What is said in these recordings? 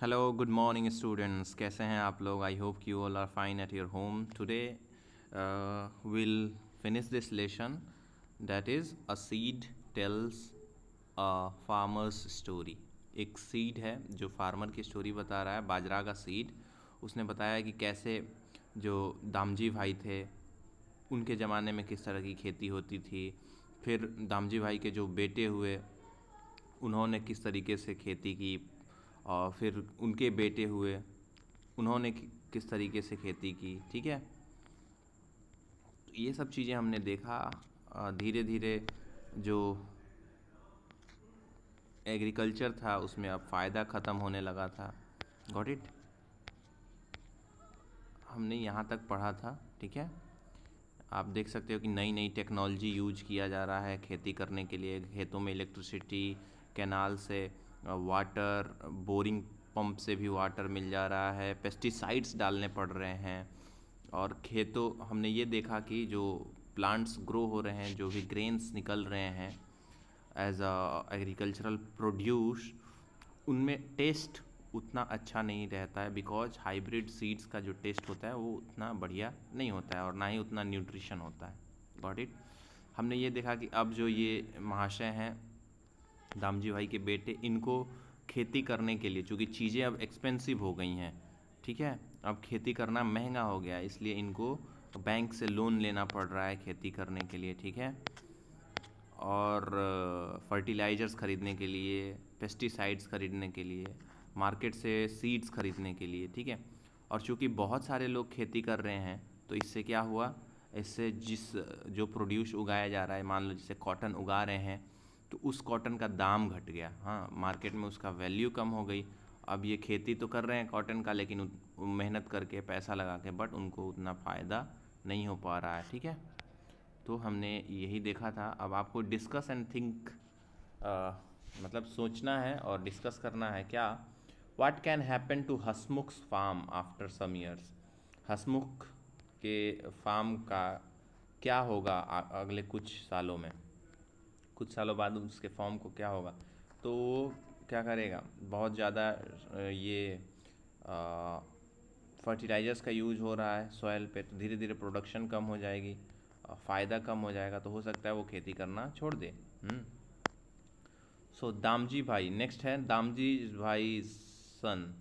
Hello good morning students, कैसे हैं आप लोग? I hope you all are fine at your home. Today will finish this lesson that is a seed tells a farmer's story. एक seed है जो farmer की story बता रहा है, बाजरा का सीड. उसने बताया कि कैसे जो दामजी भाई थे उनके ज़माने में किस तरह की खेती होती थी. फिर दामजी भाई के जो बेटे हुए उन्होंने किस तरीके से खेती की, और फिर उनके बेटे हुए उन्होंने किस तरीके से खेती की. ठीक है, तो ये सब चीज़ें हमने देखा. धीरे धीरे जो एग्रीकल्चर था उसमें अब फ़ायदा ख़त्म होने लगा था. Got it. हमने यहाँ तक पढ़ा था. ठीक है, आप देख सकते हो कि नई नई टेक्नोलॉजी यूज किया जा रहा है खेती करने के लिए. खेतों में इलेक्ट्रिसिटी, कैनाल से वाटर, बोरिंग पंप से भी वाटर मिल जा रहा है. पेस्टिसाइड्स डालने पड़ रहे हैं. और खेतों हमने ये देखा कि जो प्लांट्स ग्रो हो रहे हैं, जो भी ग्रेन्स निकल रहे हैं एज अ एग्रीकल्चरल प्रोड्यूस, उनमें टेस्ट उतना अच्छा नहीं रहता है, बिकॉज हाइब्रिड सीड्स का जो टेस्ट होता है वो उतना बढ़िया नहीं होता है और ना ही उतना न्यूट्रिशन होता है. Got it. हमने ये देखा कि अब जो ये महाशय हैं दामजी भाई के बेटे, इनको खेती करने के लिए, चूँकि चीज़ें अब एक्सपेंसिव हो गई हैं, ठीक है, अब खेती करना महंगा हो गया, इसलिए इनको बैंक से लोन लेना पड़ रहा है खेती करने के लिए. ठीक है, और फर्टिलाइज़र्स ख़रीदने के लिए, पेस्टिसाइड्स ख़रीदने के लिए, मार्केट से सीड्स ख़रीदने के लिए. ठीक है, और चूँकि बहुत सारे लोग खेती कर रहे हैं तो इससे क्या हुआ, इससे जो प्रोड्यूस उगाया जा रहा है, मान लो जैसे कॉटन उगा रहे हैं, तो उस कॉटन का दाम घट गया. हाँ, मार्केट में उसका वैल्यू कम हो गई. अब ये खेती तो कर रहे हैं कॉटन का, लेकिन मेहनत करके पैसा लगा के, बट उनको उतना फ़ायदा नहीं हो पा रहा है. ठीक है, तो हमने यही देखा था. अब आपको डिस्कस एंड थिंक, मतलब सोचना है और डिस्कस करना है. क्या what can happen to Hasmukh's farm after some years. Hasmukh के फार्म का क्या होगा अगले कुछ सालों में, कुछ सालों बाद उसके फॉर्म को क्या होगा. तो वो क्या करेगा, बहुत ज़्यादा ये फर्टिलाइज़र्स का यूज हो रहा है सॉइल पे, तो धीरे धीरे प्रोडक्शन कम हो जाएगी, फ़ायदा कम हो जाएगा, तो हो सकता है वो खेती करना छोड़ दे. सो दामजी भाई, नेक्स्ट है दामजी भाई सन.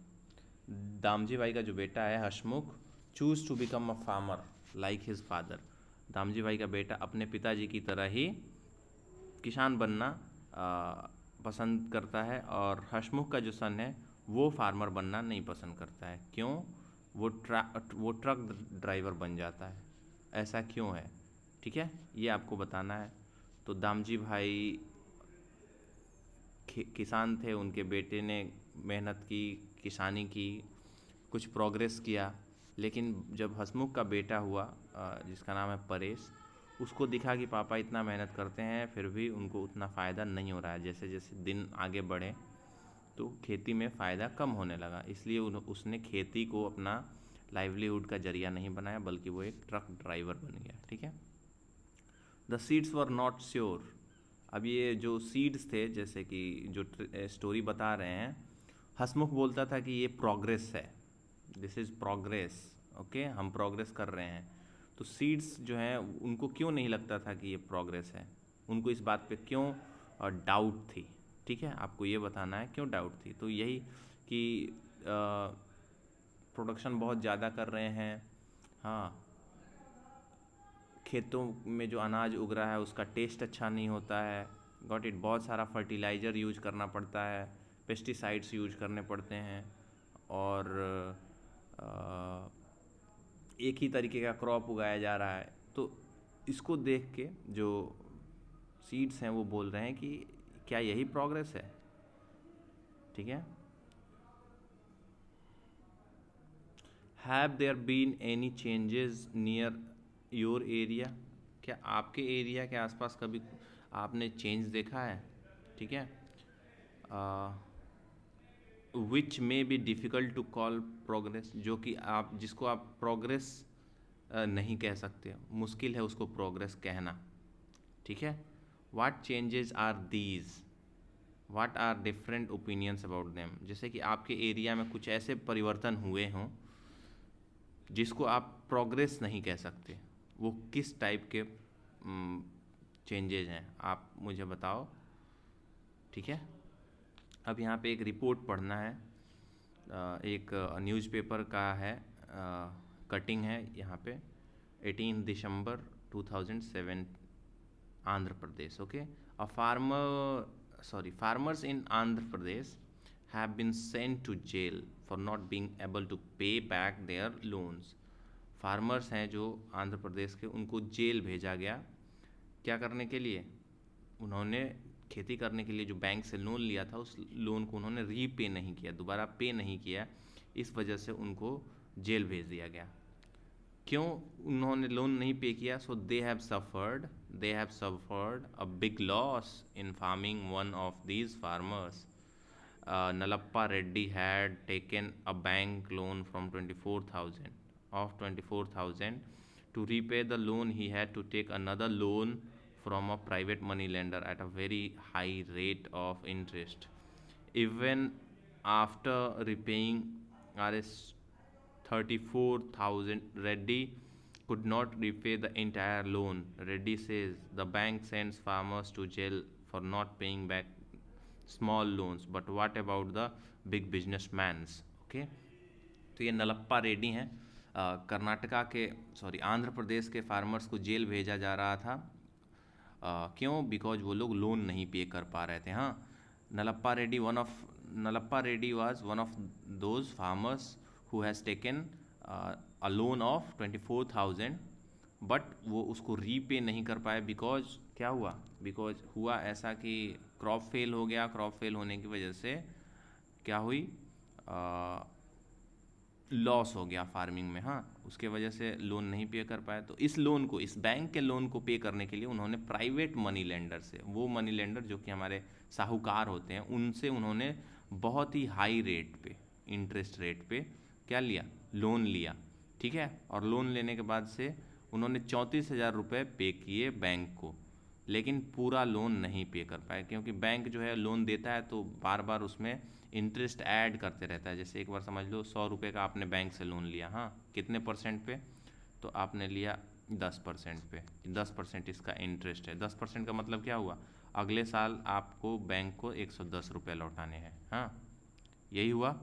दामजी भाई का जो बेटा है Hasmukh, choose to become a farmer like his father. Damji भाई का बेटा अपने पिताजी की तरह ही किसान बनना पसंद करता है, और हसमुख का जो सन है वो फार्मर बनना नहीं पसंद करता है. क्यों? वो ट्रक ड्राइवर बन जाता है. ऐसा क्यों है? ठीक है, ये आपको बताना है. तो दामजी भाई किसान थे, उनके बेटे ने मेहनत की, किसानी की, कुछ प्रोग्रेस किया, लेकिन जब हसमुख का बेटा हुआ जिसका नाम है परेश, उसको दिखा कि पापा इतना मेहनत करते हैं फिर भी उनको उतना फ़ायदा नहीं हो रहा है. जैसे जैसे दिन आगे बढ़े तो खेती में फ़ायदा कम होने लगा, इसलिए उसने खेती को अपना लाइवलीहुड का जरिया नहीं बनाया, बल्कि वो एक ट्रक ड्राइवर बन गया. ठीक है. The seeds were not sure. अब ये जो सीड्स थे, जैसे कि जो स्टोरी बता रहे हैं, हसमुख बोलता था कि ये प्रोग्रेस है, दिस इज़ प्रोग्रेस, ओके, हम प्रोग्रेस कर रहे हैं. तो सीड्स जो हैं उनको क्यों नहीं लगता था कि ये प्रोग्रेस है, उनको इस बात पे क्यों डाउट थी. ठीक है, आपको ये बताना है क्यों डाउट थी. तो यही कि प्रोडक्शन बहुत ज़्यादा कर रहे हैं, हाँ, खेतों में जो अनाज उग रहा है उसका टेस्ट अच्छा नहीं होता है. Got it. बहुत सारा फर्टिलाइज़र यूज करना पड़ता है, पेस्टिसाइड्स यूज करने पड़ते हैं, और एक ही तरीके का क्रॉप उगाया जा रहा है. तो इसको देख के जो सीड्स हैं वो बोल रहे हैं कि क्या यही प्रोग्रेस है. ठीक है. Have there been any changes near your area. क्या आपके एरिया के आसपास कभी आपने चेंज देखा है. ठीक है. Which may be difficult to call progress, जो कि आप जिसको आप प्रोग्रेस नहीं कह सकते, मुश्किल है उसको प्रोग्रेस कहना. ठीक है. What changes are these. What are different opinions about them, जैसे कि आपके एरिया में कुछ ऐसे परिवर्तन हुए हों जिसको आप प्रोग्रेस नहीं कह सकते, वो किस टाइप के चेंजेज हैं, आप मुझे बताओ। ठीक है, अब यहाँ पे एक रिपोर्ट पढ़ना है, एक न्यूज़पेपर का है, कटिंग है यहाँ पे, 18 दिसंबर 2007, Andhra Pradesh. Okay, farmers in Andhra Pradesh have been sent to jail for not being able to pay back their loans। Farmers हैं जो आंध्र प्रदेश के, उनको जेल भेजा गया, क्या करने के लिए? उन्होंने खेती करने के लिए जो बैंक से लोन लिया था उस लोन को उन्होंने रीपे नहीं किया, दोबारा पे नहीं किया, इस वजह से उनको जेल भेज दिया गया। क्यों उन्होंने लोन नहीं पे किया? So they have suffered a big loss in farming. One of these farmers, Nalappa Reddy, had taken a bank loan from 24,000 to repay the loan. He had to take another loan from a private money lender at a very high rate of interest. Even after repaying Rs 34,000, Reddy could not repay the entire loan. Reddy says the bank sends farmers to jail for not paying back small loans, but what about the big businessmen? Okay, तो ये नलप्पा रेड्डी हैं, कर्नाटका के, sorry Andhra Pradesh के farmers को jail भेजा जा रहा था। क्यों? बिकॉज वो लोग लोन नहीं पे कर पा रहे थे। हाँ, Nalappa Reddy was one of those farmers who has taken a loan of 24,000, but वो उसको रीपे नहीं कर पाए। बिकॉज क्या हुआ? बिकॉज हुआ ऐसा कि क्रॉप फेल हो गया, क्रॉप फेल होने की वजह से क्या हुई, लॉस हो गया फार्मिंग में। हाँ, उसके वजह से लोन नहीं पे कर पाए। तो इस लोन को, इस बैंक के लोन को पे करने के लिए उन्होंने प्राइवेट मनी लेंडर से, वो मनी लेंडर जो कि हमारे साहूकार होते हैं, उनसे उन्होंने बहुत ही हाई रेट पे, इंटरेस्ट रेट पे क्या लिया? लोन लिया। ठीक है, और लोन लेने के बाद से उन्होंने 34,000 रुपये पे किए बैंक को, लेकिन पूरा लोन नहीं पे कर पाए, क्योंकि बैंक जो है लोन देता है तो बार बार उसमें इंटरेस्ट ऐड करते रहता है। जैसे एक बार समझ लो 100 रुपये का आपने बैंक से लोन लिया, हाँ, कितने परसेंट पे? तो आपने लिया 10% पे, 10% इसका इंटरेस्ट है। 10% का मतलब क्या हुआ? अगले साल आपको बैंक को 110 रुपये लौटाने हैं। हाँ, यही हुआ।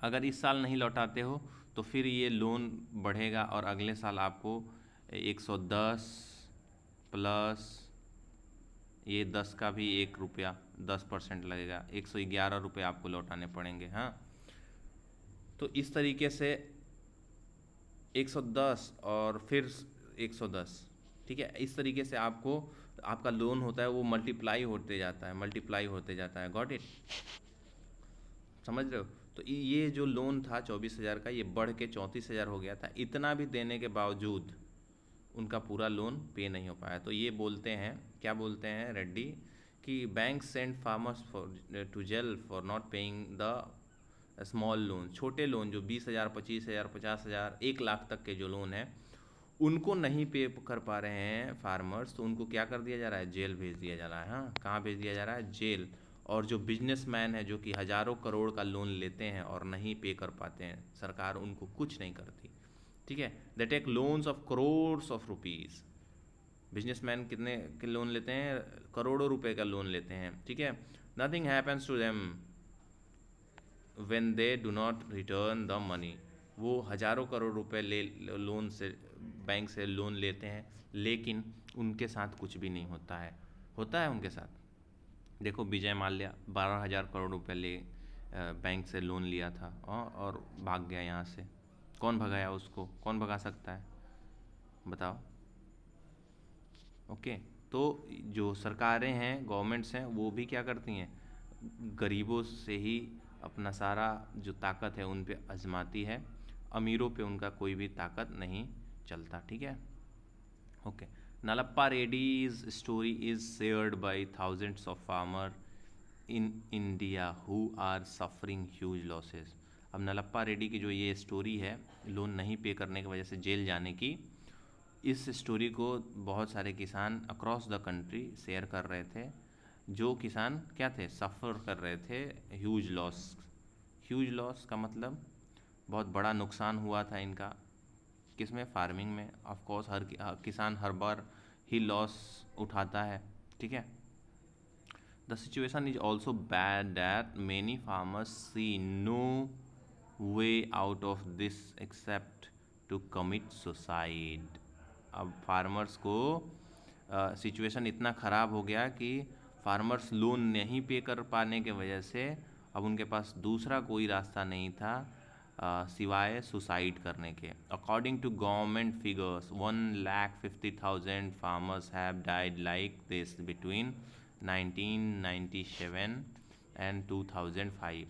अगर इस साल नहीं लौटाते हो तो फिर ये लोन बढ़ेगा और अगले साल आपको 110 प्लस ये 10 का भी 1 रुपया, 10% लगेगा, 111 रुपये आपको लौटाने पड़ेंगे। हाँ, तो इस तरीके से 110 और फिर 110, ठीक है, इस तरीके से आपको आपका लोन होता है वो मल्टीप्लाई होते जाता है। Got it? समझ रहे हो? तो ये जो लोन था 24,000 का, ये बढ़ के 34,000 हो गया था। इतना भी देने के बावजूद उनका पूरा लोन पे नहीं हो पाया। तो ये बोलते हैं, क्या बोलते हैं रेड्डी, कि bank send farmers to jail for not paying the small loan. छोटे लोन जो 20,000, 25,000, 50,000, 1 लाख तक के जो लोन है, उनको नहीं पे कर पा रहे हैं फार्मर्स, तो उनको क्या कर दिया जा रहा है? जेल भेज दिया जा रहा है। हाँ, कहाँ भेज दिया जा रहा है? जेल। और जो बिजनेसमैन है जो कि हज़ारों करोड़ का लोन लेते हैं और नहीं पे कर पाते हैं, सरकार उनको कुछ नहीं करती। ठीक है, they take loans of crores of rupees. Businessman कितने के लोन लेते हैं? करोड़ों रुपए का लोन लेते हैं। ठीक है, nothing happens to them when they do not return the money. वो हज़ारों करोड़ रुपए लोन से, बैंक से लोन लेते हैं, लेकिन उनके साथ कुछ भी नहीं होता है उनके साथ। देखो, विजय माल्या 12,000 करोड़ रुपए बैंक से लोन लिया था और भाग गया यहाँ से। कौन भगाया उसको? कौन भगा सकता है? बताओ। ओके, तो जो सरकारें हैं, गवर्नमेंट्स हैं, वो भी क्या करती हैं? गरीबों से ही अपना सारा जो ताकत है उन पे आजमाती है, अमीरों पे उनका कोई भी ताकत नहीं चलता। ठीक है, okay. Nalappa Reddy's story is shared by thousands of farmers in India who are suffering huge losses। अब नलप्पा रेड्डी की जो ये स्टोरी है लोन नहीं पे करने की वजह से जेल जाने की, इस स्टोरी को बहुत सारे किसान अक्रॉस द कंट्री शेयर कर रहे थे, जो किसान क्या थे, सफ़र कर रहे थे ह्यूज लॉस। ह्यूज लॉस का मतलब बहुत बड़ा नुकसान हुआ था इनका, किसमें, फार्मिंग में। ऑफ कोर्स हर किसान हर बार ही लॉस उठाता है, ठीक है। The situation is also bad that many farmers see no way out of this except to commit suicide. अब फार्मर्स को सिचुएशन इतना ख़राब हो गया कि फार्मर्स लोन नहीं पे कर पाने के वजह से अब उनके पास दूसरा कोई रास्ता नहीं था सिवाय सुसाइड करने के। According to government figures 1,50,000 farmers have died like this between 1997 and 2005।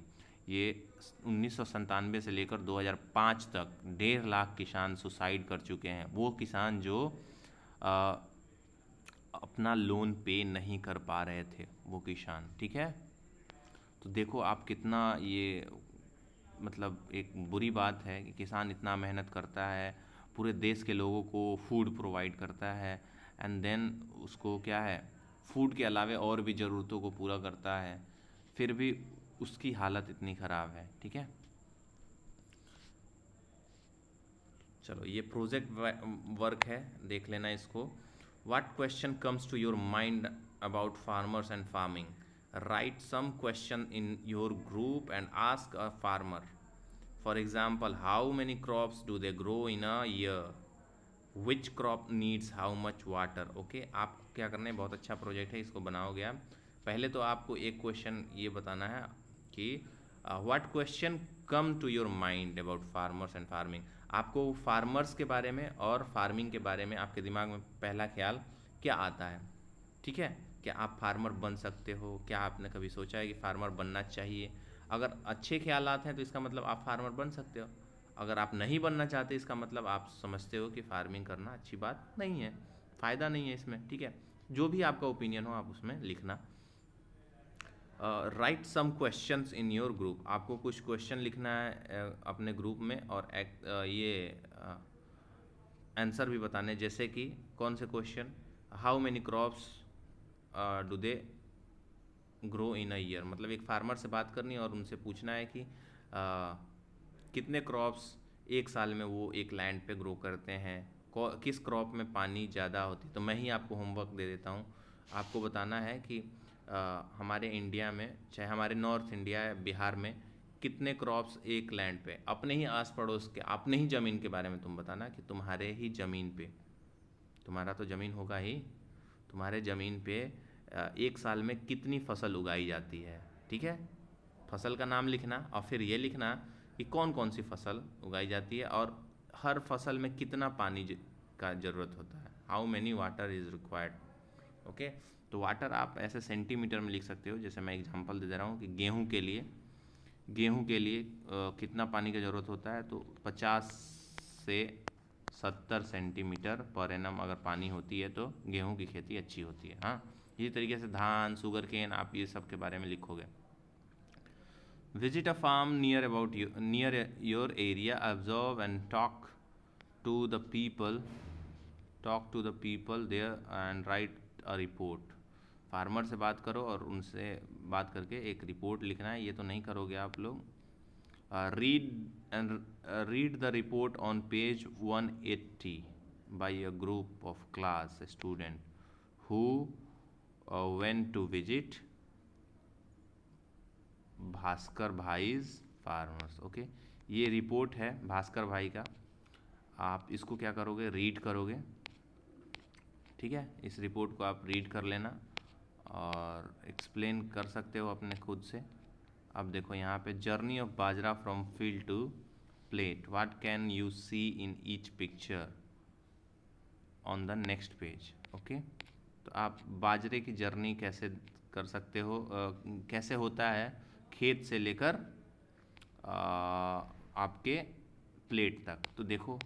ये 1997 से लेकर 2005 तक 1.5 लाख किसान सुसाइड कर चुके हैं। वो किसान जो अपना लोन पे नहीं कर पा रहे थे, वो किसान, ठीक है। तो देखो आप कितना ये मतलब एक बुरी बात है कि किसान इतना मेहनत करता है, पूरे देश के लोगों को फूड प्रोवाइड करता है, एंड देन उसको क्या है, फूड के अलावे और भी ज़रूरतों को पूरा करता है, फिर भी उसकी हालत इतनी ख़राब है, ठीक है। चलो ये प्रोजेक्ट वर्क है, देख लेना इसको। What question comes to your mind about farmers and farming? Right some question in your group and ask a farmer. For example, how many crops do they grow in a year? Which crop needs how much water? Okay, आप क्या करना है, बहुत अच्छा project है, इसको बनाओगे आप। पहले तो आपको एक क्वेश्चन ये बताना है कि what question come to your mind about farmers and farming. आपको फार्मर्स के बारे में और फार्मिंग के बारे में आपके दिमाग में पहला ख्याल क्या आता है, ठीक है। क्या आप फार्मर बन सकते हो? क्या आपने कभी सोचा है कि फार्मर बनना चाहिए? अगर अच्छे ख्याल आते हैं तो इसका मतलब आप फार्मर बन सकते हो। अगर आप नहीं बनना चाहते, इसका मतलब आप समझते हो कि फार्मिंग करना अच्छी बात नहीं है, फ़ायदा नहीं है इसमें, ठीक है। जो भी आपका ओपिनियन हो आप उसमें लिखना। Write some questions in your group. आपको कुछ क्वेश्चन लिखना है अपने ग्रुप में, और ये आंसर भी बताने, जैसे कि कौन से question, how many crops do they grow in a year, मतलब एक फार्मर से बात करनी है और उनसे पूछना है कि कितने क्रॉप्स एक साल में वो एक लैंड पे ग्रो करते हैं, किस क्रॉप में पानी ज़्यादा होती है। तो मैं ही आपको होमवर्क दे देता हूँ, आपको बताना है कि हमारे इंडिया में, चाहे हमारे नॉर्थ इंडिया या बिहार में, कितने क्रॉप्स एक लैंड पे, अपने ही आस पड़ोस के, अपने ही ज़मीन के बारे में तुम बताना कि तुम्हारे ही ज़मीन पे, तुम्हारा तो ज़मीन होगा ही, तुम्हारे ज़मीन पे एक साल में कितनी फसल उगाई जाती है, ठीक है। फसल का नाम लिखना और फिर ये लिखना कि कौन कौन सी फसल उगाई जाती है और हर फसल में कितना पानी का ज़रूरत होता है, how many water is required. Okay, तो वाटर आप ऐसे सेंटीमीटर में लिख सकते हो। जैसे मैं एग्जांपल दे रहा हूँ कि गेहूं के लिए कितना पानी की ज़रूरत होता है, तो 50 से 70 सेंटीमीटर पर एनम अगर पानी होती है तो गेहूं की खेती अच्छी होती है। हाँ, इसी तरीके से धान, शुगर केन, आप ये सब के बारे में लिखोगे। Visit a farm near your area, observe and talk to the people there and write a report. Farmer से बात करो और उनसे बात करके एक रिपोर्ट लिखना है। ये तो नहीं करोगे आप लोग। Read the report on page 180 by a group of class student who went to visit Bhaskar Bhai's farmers. Okay, ये रिपोर्ट है भास्कर भाई का, आप इसको क्या करोगे, रीड करोगे, ठीक है। इस रिपोर्ट को आप रीड कर लेना और एक्सप्लेन कर सकते हो अपने खुद से। अब देखो यहाँ पे, journey of bajra from field to plate, what can you see in each picture on the next page. Okay, तो आप बाजरे की जर्नी कैसे कर सकते हो, कैसे होता है खेत से लेकर आपके प्लेट तक। तो देखो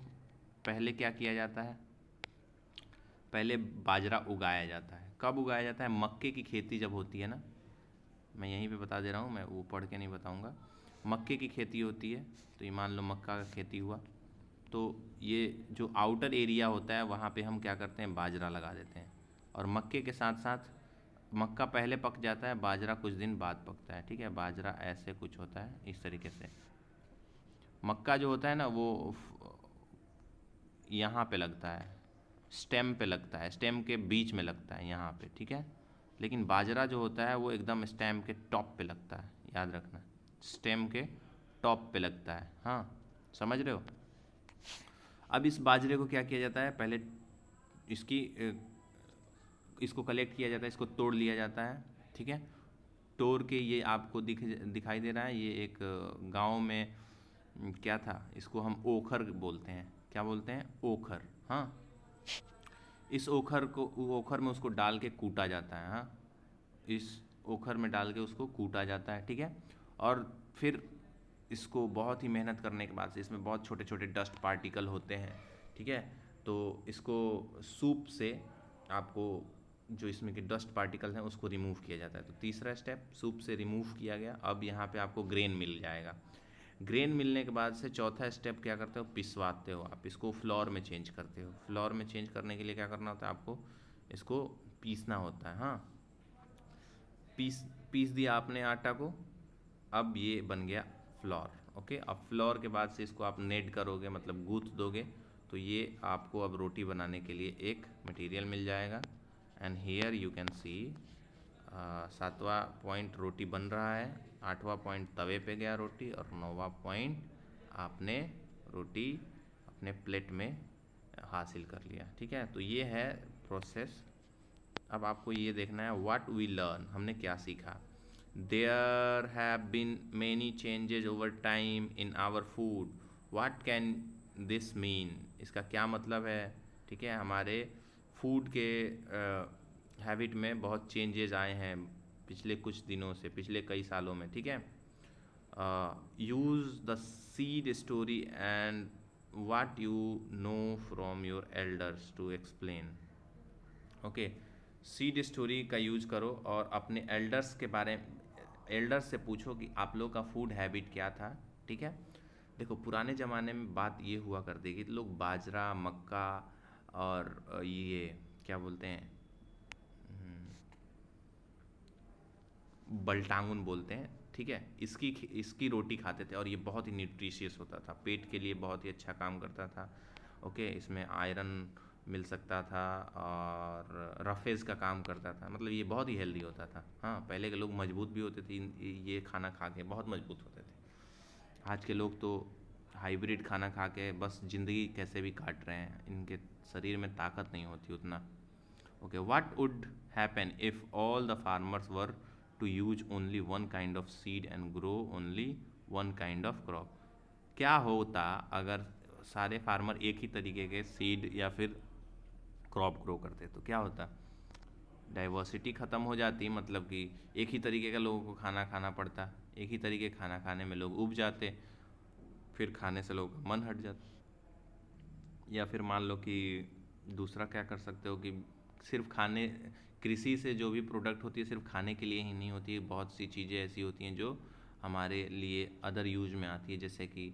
पहले क्या किया जाता है, पहले बाजरा उगाया जाता है। कब उगाया जाता है, मक्के की खेती जब होती है ना, मैं यहीं पे बता दे रहा हूँ, मैं वो पढ़ के नहीं बताऊँगा। मक्के की खेती होती है, तो ये मान लो मक्का का खेती हुआ, तो ये जो आउटर एरिया होता है वहाँ पे हम क्या करते हैं, बाजरा लगा देते हैं। और मक्के के साथ साथ मक्का पहले पक जाता है, बाजरा कुछ दिन बाद पकता है, ठीक है। बाजरा ऐसे कुछ होता है इस तरीके से। मक्का जो होता है ना वो यहाँ पे लगता है, स्टेम पे लगता है, स्टेम के बीच में लगता है यहाँ पे, ठीक है। लेकिन बाजरा जो होता है वो एकदम स्टेम के टॉप पे लगता है, याद रखना, स्टेम के टॉप पे लगता है, हाँ, समझ रहे हो। अब इस बाजरे को क्या किया जाता है, पहले इसकी इसको कलेक्ट किया जाता है, इसको तोड़ लिया जाता है, ठीक है। तोड़ के ये आपको दिखाई दे रहा है, ये एक गांव में क्या था, इसको हम ओखर बोलते हैं, क्या बोलते हैं, ओखर, हाँ। इस ओखर में उसको डाल के कूटा जाता है, हाँ, इस ओखर में डाल के उसको कूटा जाता है, ठीक है। और फिर इसको बहुत ही मेहनत करने के बाद से, इसमें बहुत छोटे छोटे डस्ट पार्टिकल होते हैं, ठीक है। तो इसको सूप से आपको जो इसमें के डस्ट पार्टिकल हैं उसको रिमूव किया जाता है। तो तीसरा स्टेप सूप से रिमूव किया गया, अब यहाँ पे आपको ग्रेन मिल जाएगा। ग्रेन मिलने के बाद से चौथा स्टेप क्या करते हो, पिसवाते हो आप इसको, फ्लोर में चेंज करते हो। फ्लोर में चेंज करने के लिए क्या करना होता है आपको, इसको पीसना होता है, हाँ। पीस पीस दिया आपने आटा को, अब ये बन गया फ्लोर, ओके। अब फ्लोर के बाद से इसको आप नेट करोगे, मतलब गूंथ दोगे, तो ये आपको अब रोटी बनाने के लिए एक मटेरियल मिल जाएगा। And here you can see 7वां पॉइंट रोटी बन रहा है, 8वां पॉइंट तवे पे गया रोटी, और 9वां पॉइंट आपने रोटी अपने प्लेट में हासिल कर लिया, ठीक है। तो ये है प्रोसेस। अब आपको ये देखना है व्हाट वी लर्न, हमने क्या सीखा। There have been many changes over time in our food, what can this mean, इसका क्या मतलब है, ठीक है। हमारे फूड के हैबिट में बहुत चेंजेस आए हैं पिछले कुछ दिनों से, पिछले कई सालों में, ठीक है। Use the seed story and what you know from your elders to explain, okay. Seed story का यूज करो और अपने एल्डर्स के बारे में, एल्डर्स से पूछो कि आप लोग का फूड हैबिट क्या था, ठीक है। देखो पुराने ज़माने में बात ये हुआ करती थी, लोग बाजरा, मक्का और ये क्या बोलते हैं, बलटांगुन बोलते हैं, ठीक है। इसकी रोटी खाते थे और ये बहुत ही न्यूट्रिशियस होता था, पेट के लिए बहुत ही अच्छा काम करता था, ओके। इसमें आयरन मिल सकता था और रफेज का काम करता था, मतलब ये बहुत ही हेल्दी होता था, हाँ। पहले के लोग मजबूत भी होते थे, ये खाना खा के बहुत मजबूत होते थे। आज के लोग तो हाइब्रिड खाना खा के बस ज़िंदगी कैसे भी काट रहे हैं, इनके शरीर में ताकत नहीं होती उतना, okay. What would happen if all the farmers were to use only one kind of seed and grow only one kind of crop, क्या होता अगर सारे फार्मर एक ही तरीके के सीड या फिर क्रॉप ग्रो करते, तो क्या होता, डाइवर्सिटी ख़त्म हो जाती, मतलब कि एक ही तरीके का लोगों को खाना खाना पड़ता, एक ही तरीके खाना खाने में लोग उब जाते, फिर खाने से लोगों का मन हट जाता। या फिर मान लो कि दूसरा क्या कर सकते हो कि सिर्फ खाने, कृषि से जो भी प्रोडक्ट होती है सिर्फ खाने के लिए ही नहीं होती है, बहुत सी चीज़ें ऐसी होती हैं जो हमारे लिए अदर यूज में आती है, जैसे कि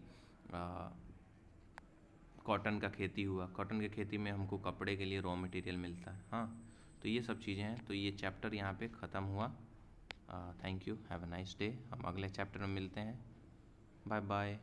कॉटन का खेती हुआ, कॉटन की खेती में हमको कपड़े के लिए रॉ मटेरियल मिलता है, हाँ। तो ये सब चीज़ें हैं, तो ये चैप्टर यहाँ पे ख़त्म हुआ। Thank you, have a nice day, हम अगले चैप्टर में मिलते हैं, बाय बाय।